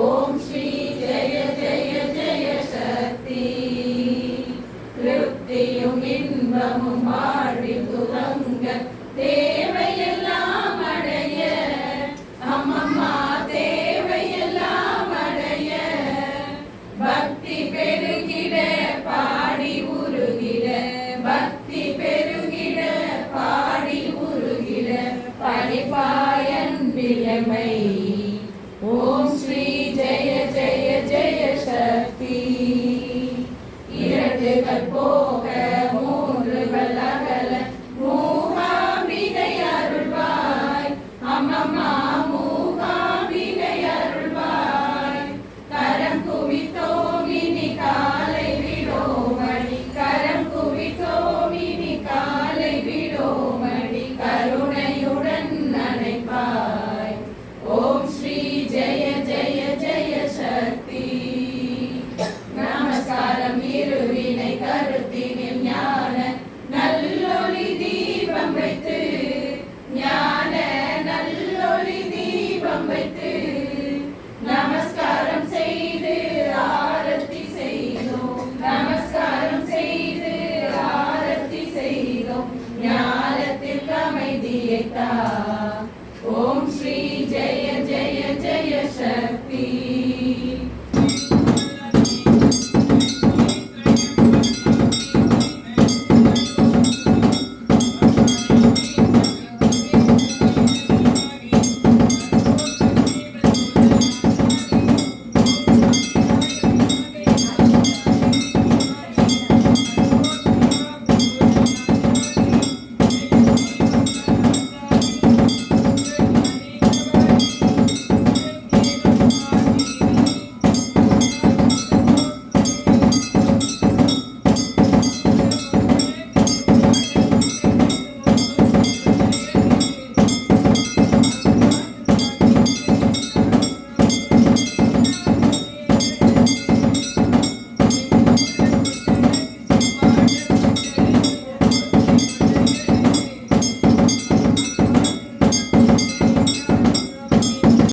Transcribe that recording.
ஓம் ஸ்ரீ ஜெய ஜெய ஜெய சக்தி. திருப்தியும் இன்பமும் வாழ்வில் துலங்க தேவையெல்லாம் அடைய அம்மம்மா தேவையெல்லாம் அடைய பக்தி பெருகிட பாடி உருகிட பக்தி பெருகிட பாடி உருகிட பணிப்பாயன் விளமை. ஓம் ஸ்ரீ ஜெய ஜெய ஜெய சக்தி. இரண்டுகள் போக மூன்றுகள் அகல மூகாம்பிகை அருள்வாய் அம்மம்மா மூகாம்பிகை அருள்வாய். கரம் குவித்தோம் இனி காலை விடோமணி கரம் குவித்தோம் இனி காலை விடோமணி கருணையுடன் அணைப்பாய். ஓம் ஸ்ரீ ஜெய ஜெய ஜெய சக்தி. நமஸ்காரம் இருவினை கருத்தினில் ஞான நல்லொளி தீபம் வைத்து ஞான நல்லொளி தீபம் வைத்து நமஸ்காரம் செய்து ஆரத்தி செய்தோம் நமஸ்காரம் செய்து ஆரத்தி செய்தோம் ஞானத்திற்கு அமைதியைத்தா. ஓம் ஸ்ரீ ஜெய